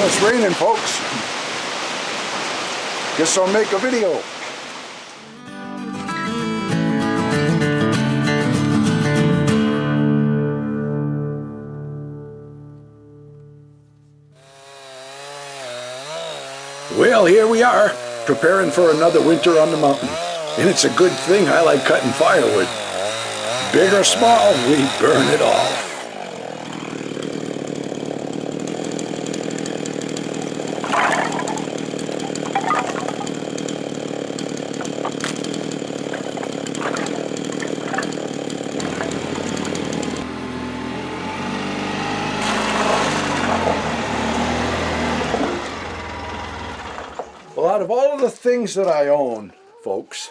it's raining, folks. Guess I'll make a video. Well, here we are, preparing for another winter on the mountain. And it's a good thing I like cutting firewood. Big or small, we burn it all. Well, out of all of the things that I own, folks,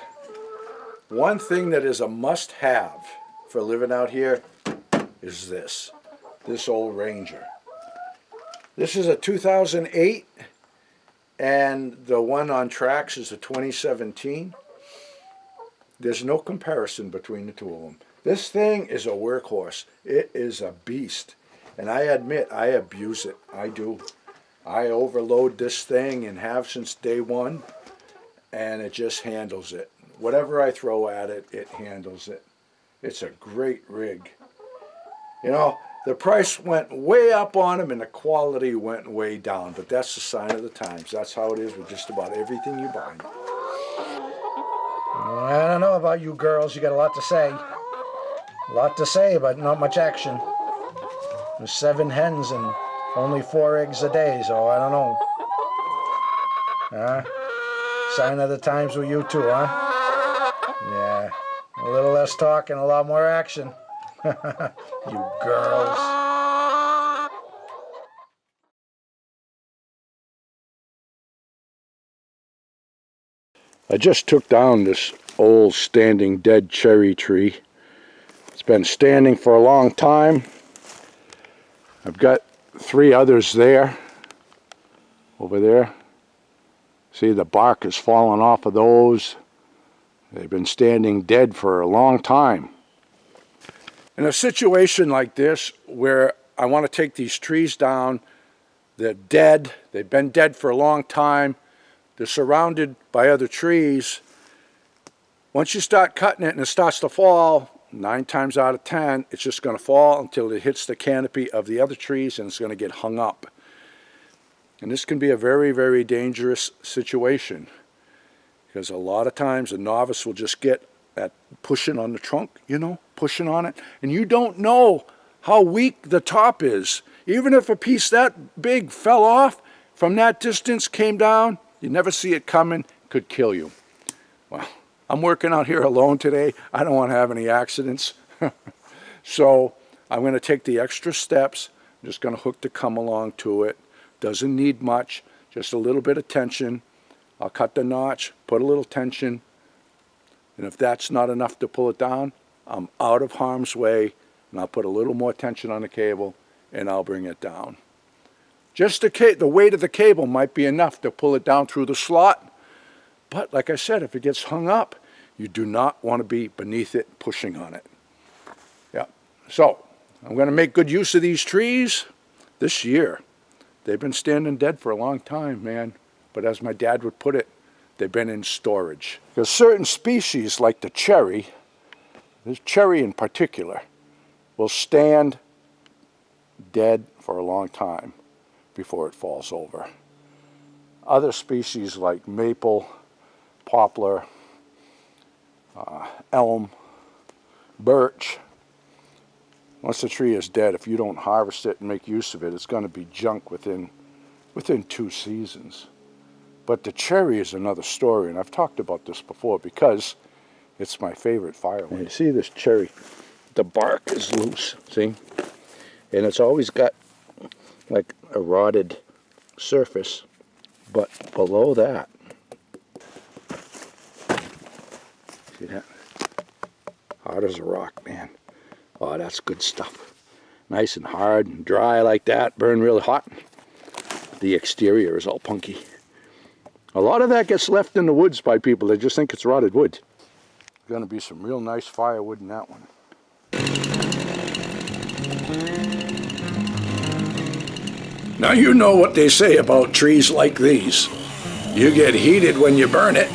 one thing that is a must-have for living out here is this old Ranger. This is a 2008, and the one on tracks is a 2017. There's no comparison between the two of them. This thing is a workhorse. It is a beast, and I admit I abuse it. I do. I overload this thing and have since day one, and it just handles it. Whatever I throw at it, it handles it. It's a great rig. You know, the price went way up on them and the quality went way down, but that's the sign of the times. That's how it is with just about everything you buy. I don't know about you girls. You got a lot to say. A lot to say, but not much action. There's 7 hens and only 4 eggs a day, so I don't know. Sign of the times with you too, huh? Yeah, a little less talk and a lot more action. You girls. I just took down this old standing dead cherry tree. It's been standing for a long time. I've got 3 others there, over there. See, the bark has fallen off of those. They've been standing dead for a long time. In a situation like this, where I want to take these trees down, they're dead, they've been dead for a long time, they're surrounded by other trees. Once you start cutting it and it starts to fall, 9 times out of 10, it's just going to fall until it hits the canopy of the other trees and it's going to get hung up. And this can be a very, very dangerous situation, because a lot of times a novice will just get that pushing on the trunk, you know, pushing on it, and you don't know how weak the top is. Even if a piece that big fell off from that distance, came down, you never see it coming, could kill you. Well, I'm working out here alone today. I don't want to have any accidents. So I'm going to take the extra steps. I'm just going to hook the come along to it. Doesn't need much, just a little bit of tension. I'll cut the notch, put a little tension, and if that's not enough to pull it down, I'm out of harm's way, and I'll put a little more tension on the cable, and I'll bring it down. Just the weight of the cable might be enough to pull it down through the slot, but like I said, if it gets hung up, you do not want to be beneath it pushing on it. Yeah, so I'm going to make good use of these trees this year. They've been standing dead for a long time, man. But as my dad would put it, they've been in storage. Because certain species, like the cherry, this cherry in particular, will stand dead for a long time before it falls over. Other species like maple, poplar, elm, birch, once the tree is dead, if you don't harvest it and make use of it, it's going to be junk within 2 seasons. But the cherry is another story, and I've talked about this before because it's my favorite firewood. You see this cherry, the bark is loose, see? And it's always got like a rotted surface, but below that, see that? Hard as a rock, man. Oh, that's good stuff. Nice and hard and dry like that, burn really hot. The exterior is all punky. A lot of that gets left in the woods by people. They just think it's rotted wood. There's going to be some real nice firewood in that one. Now you know what they say about trees like these. You get heated when you burn it,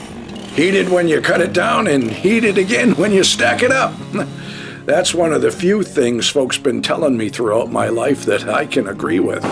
heated when you cut it down, and heated again when you stack it up. That's one of the few things folks been telling me throughout my life that I can agree with.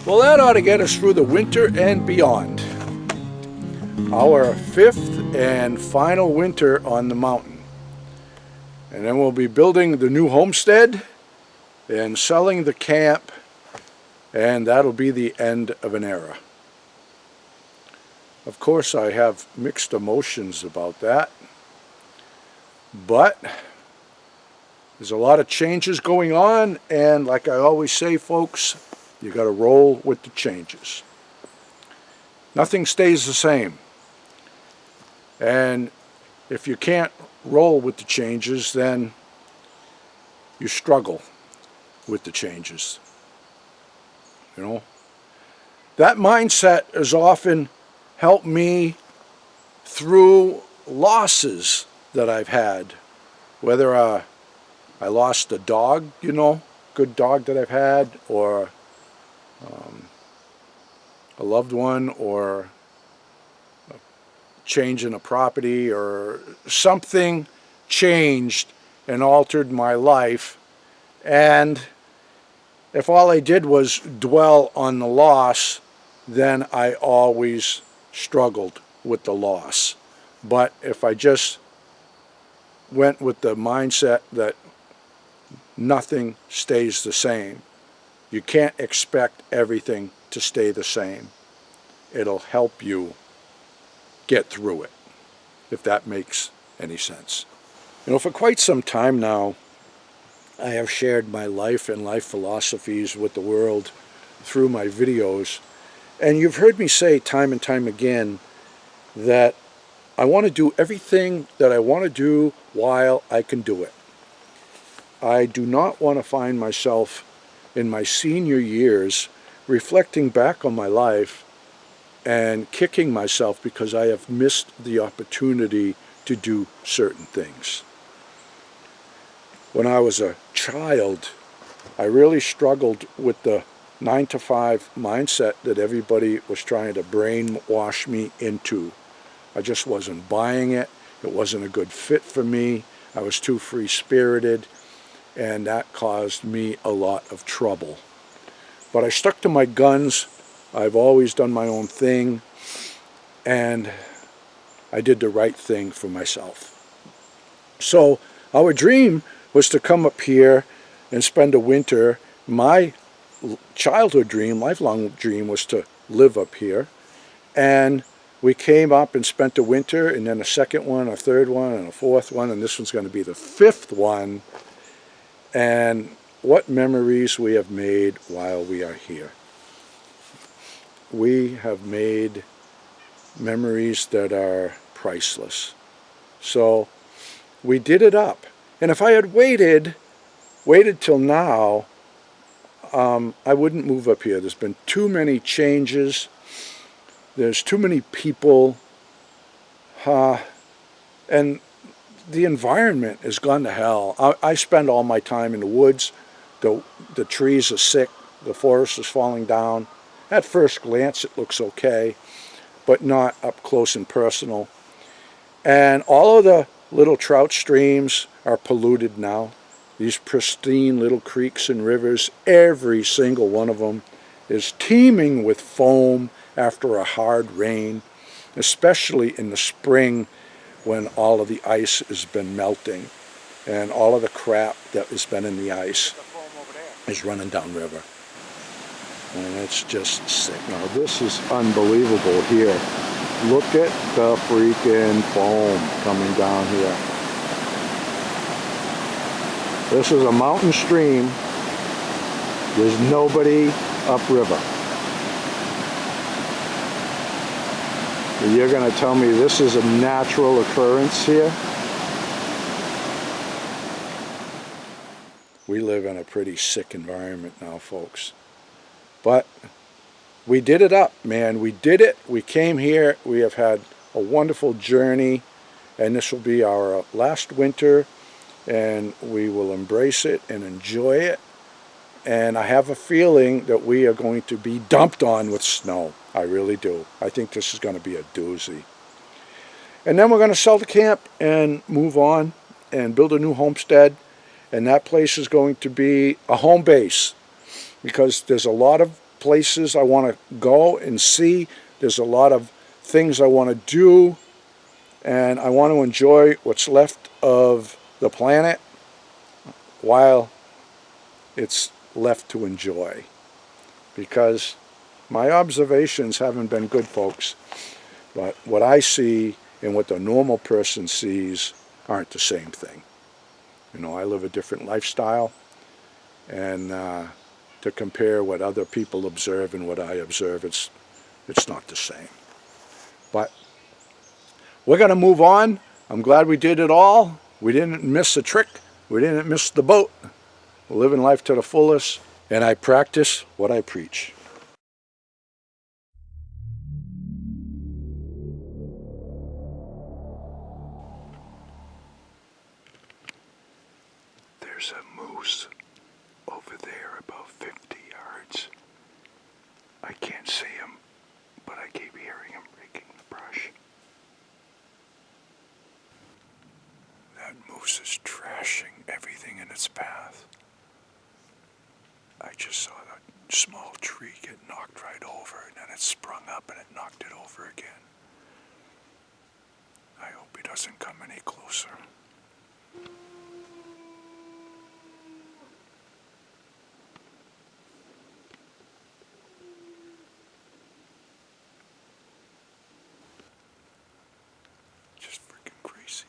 Well, that ought to get us through the winter and beyond. Our 5th and final winter on the mountain. And then we'll be building the new homestead and selling the camp, and that'll be the end of an era. Of course, I have mixed emotions about that, but there's a lot of changes going on, and like I always say, folks, you got to roll with the changes. Nothing stays the same. And if you can't roll with the changes, then you struggle with the changes. You know? That mindset has often helped me through losses that I've had. Whether I lost a dog, good dog that I've had, or a loved one, or a change in a property, or something changed and altered my life. And if all I did was dwell on the loss, then I always struggled with the loss. But if I just went with the mindset that nothing stays the same, you can't expect everything to stay the same. It'll help you get through it, if that makes any sense. For quite some time now, I have shared my life and life philosophies with the world through my videos. And you've heard me say time and time again that I want to do everything that I want to do while I can do it. I do not want to find myself in my senior years reflecting back on my life and kicking myself because I have missed the opportunity to do certain things. When I was a child, I really struggled with the 9-to-5 mindset that everybody was trying to brainwash me into. I just wasn't buying it. It wasn't a good fit for me. I was too free-spirited, and that caused me a lot of trouble. But I stuck to my guns. I've always done my own thing, and I did the right thing for myself. So our dream was to come up here and spend a winter. My childhood dream, lifelong dream, was to live up here. And we came up and spent a winter, and then a second one, a third one, and a fourth one, and this one's going to be the 5th one. And what memories we have made while we are here. We have made memories that are priceless. So we did it up. And if I had waited till now, I wouldn't move up here. There's been too many changes. There's too many people. And the environment has gone to hell. I spend all my time in the woods. The trees are sick. The forest is falling down. At first glance, it looks okay, but not up close and personal. And all of the little trout streams are polluted now. These pristine little creeks and rivers, every single one of them is teeming with foam after a hard rain, especially in the spring when all of the ice has been melting and all of the crap that has been in the ice is running downriver. And it's just sick. Now this is unbelievable here. Look at the freaking foam coming down here. This is a mountain stream. There's nobody upriver. You're going to tell me this is a natural occurrence here? We live in a pretty sick environment now, folks. But we did it up, man. We did it. We came here. We have had a wonderful journey. And this will be our last winter. And we will embrace it and enjoy it. And I have a feeling that we are going to be dumped on with snow. I really do. I think this is going to be a doozy. And then we're going to sell the camp and move on and build a new homestead. And that place is going to be a home base, because there's a lot of places I want to go and see. There's a lot of things I want to do. And I want to enjoy what's left of the planet while it's left to enjoy, because my observations haven't been good, folks, but what I see and what the normal person sees aren't the same thing. You know, I live a different lifestyle, and to compare what other people observe and what I observe, it's not the same. But we're going to move on. I'm glad we did it all. We didn't miss a trick. We didn't miss the boat. We're living life to the fullest, and I practice what I preach. There's a moose over there about 50 yards. I can't see him, but I keep hearing him raking the brush. That moose is trashing everything in its path. I just saw that small tree get knocked right over, and then it sprung up and it knocked it over again. I hope he doesn't come any closer. Just freaking crazy.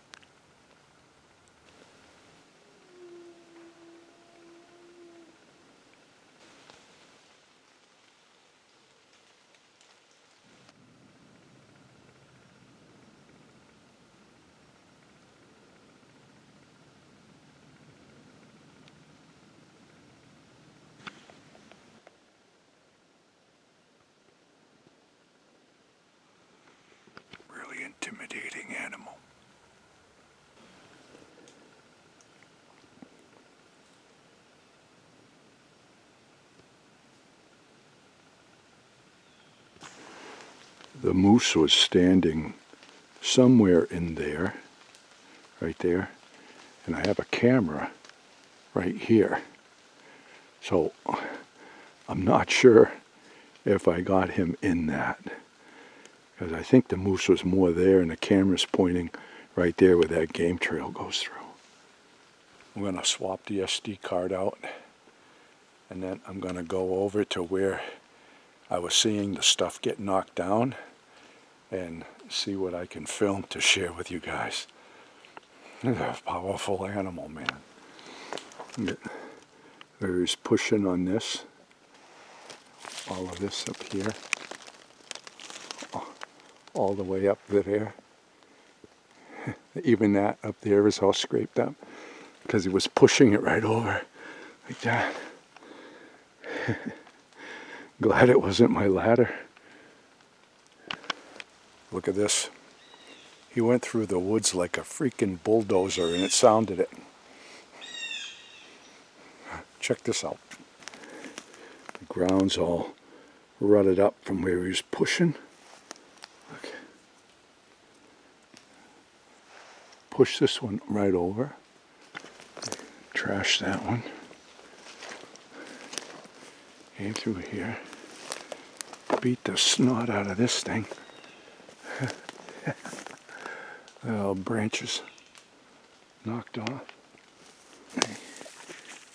Really intimidating animal. The moose was standing somewhere in there, right there, and I have a camera right here. So I'm not sure if I got him in that, because I think the moose was more there and the camera's pointing right there where that game trail goes through. I'm going to swap the SD card out, and then I'm going to go over to where I was seeing the stuff get knocked down and see what I can film to share with you guys. It's a powerful animal, man. There he's pushing on this, all of this up here, all the way up there. Even that up there is all scraped up because he was pushing it right over like that. Glad it wasn't my ladder. Look at this. He went through the woods like a freaking bulldozer, and it sounded it. Check this out. The ground's all rutted up from where he was pushing. Look. Push this one right over. Trash that one. Came through here. Beat the snot out of this thing. All branches knocked off.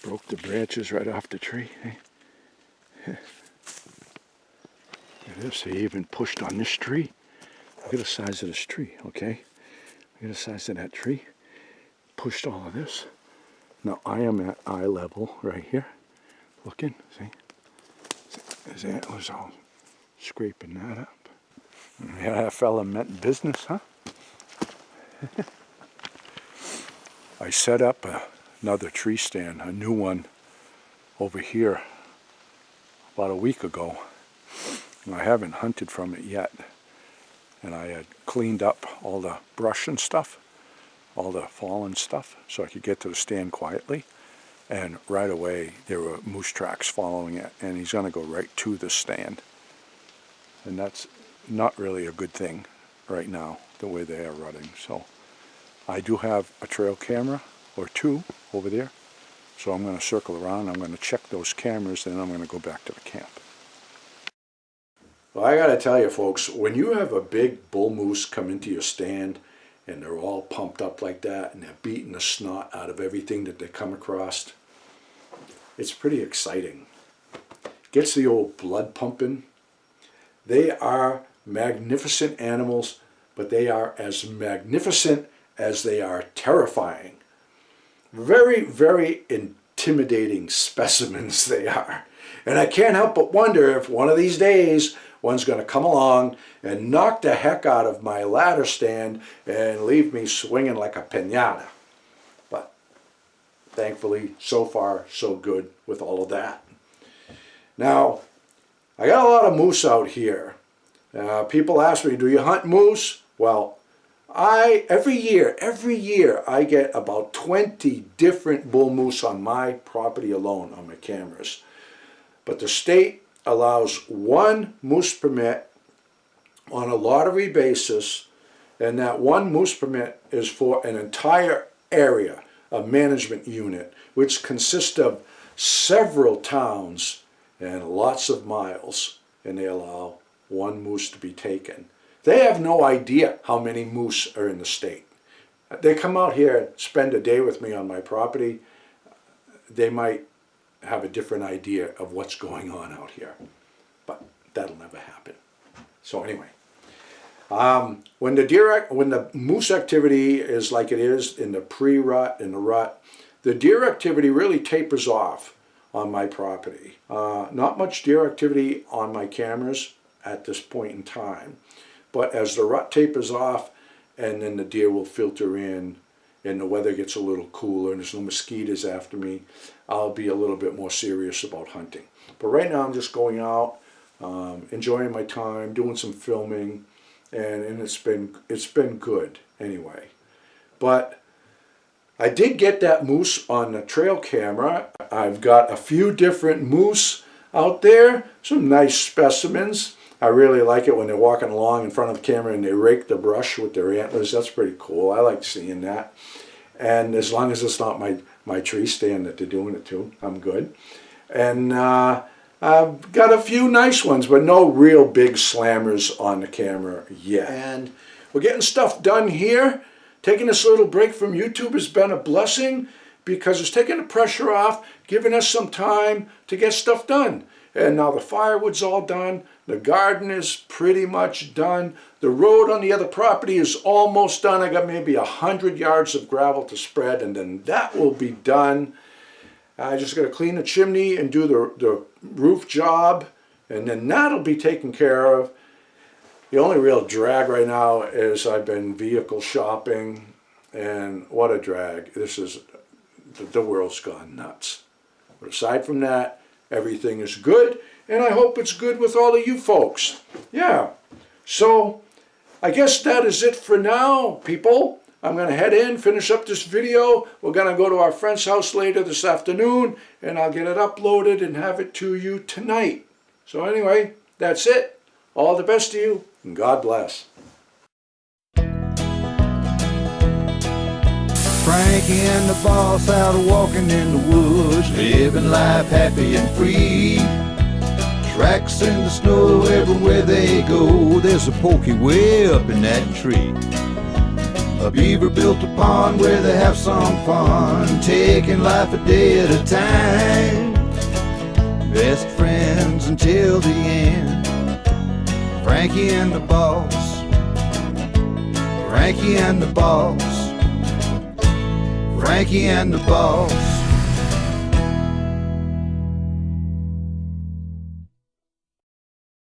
Broke the branches right off the tree. Look at this, he even pushed on this tree. Look at the size of this tree, okay? Look at the size of that tree. Pushed all of this. Now I am at eye level right here. Looking, see? His antlers all scraping that up. Yeah, that fella meant business, huh? I set up another tree stand, a new one over here about a week ago. I haven't hunted from it yet. And I had cleaned up all the brush and stuff, all the fallen stuff, so I could get to the stand quietly. And right away, there were moose tracks following it, and he's going to go right to the stand. And that's not really a good thing right now, the way they are running. So I do have a trail camera or two over there, so I'm going to circle around. I'm going to check those cameras, and then I'm going to go back to the camp. Well, I got to tell you, folks, when you have a big bull moose come into your stand, and they're all pumped up like that, and they're beating the snot out of everything that they come across, it's pretty exciting. Gets the old blood pumping. They are magnificent animals, but they are as magnificent as they are terrifying. Very, very intimidating specimens they are. And I can't help but wonder if one of these days one's going to come along and knock the heck out of my ladder stand and leave me swinging like a piñata. But thankfully, so far, so good with all of that. Now, I got a lot of moose out here. People ask me, do you hunt moose? Well, every year I get about 20 different bull moose on my property alone on my cameras. But the state allows one moose permit on a lottery basis, and that one moose permit is for an entire area, a management unit, which consists of several towns and lots of miles, and they allow one moose to be taken. They have no idea how many moose are in the state. They come out here, spend a day with me on my property, they might have a different idea of what's going on out here. But that'll never happen. So anyway, when the moose activity is like it is in the pre-rut and the rut, the deer activity really tapers off on my property. Not much deer activity on my cameras at this point in time. But as the rut tapers off, and then the deer will filter in, and the weather gets a little cooler, and there's no mosquitoes after me, I'll be a little bit more serious about hunting. But right now I'm just going out, enjoying my time, doing some filming, and it's been good anyway. But I did get that moose on the trail camera. I've got a few different moose out there, some nice specimens. I really like it when they're walking along in front of the camera and they rake the brush with their antlers. That's pretty cool. I like seeing that. And as long as it's not my tree stand that they're doing it to, I'm good. And I've got a few nice ones, but no real big slammers on the camera yet. And we're getting stuff done here. Taking this little break from YouTube has been a blessing because it's taking the pressure off, giving us some time to get stuff done. And now the firewood's all done. The garden is pretty much done. The road on the other property is almost done. I got maybe 100 yards of gravel to spread, and then that will be done. I just got to clean the chimney and do the roof job, and then that'll be taken care of. The only real drag right now is I've been vehicle shopping, and what a drag. This is, the world's gone nuts. But aside from that, everything is good, and I hope it's good with all of you folks. Yeah, so I guess that is it for now, people. I'm going to head in, finish up this video. We're going to go to our friend's house later this afternoon, and I'll get it uploaded and have it to you tonight. So anyway, that's it. All the best to you, and God bless. Frankie and the boss out walking in the woods, living life happy and free. Tracks in the snow everywhere they go, there's a pokey way up in that tree. A beaver built a pond where they have some fun, taking life a day at a time. Best friends until the end. Frankie and the boss. Frankie and the boss. Frankie and the boss.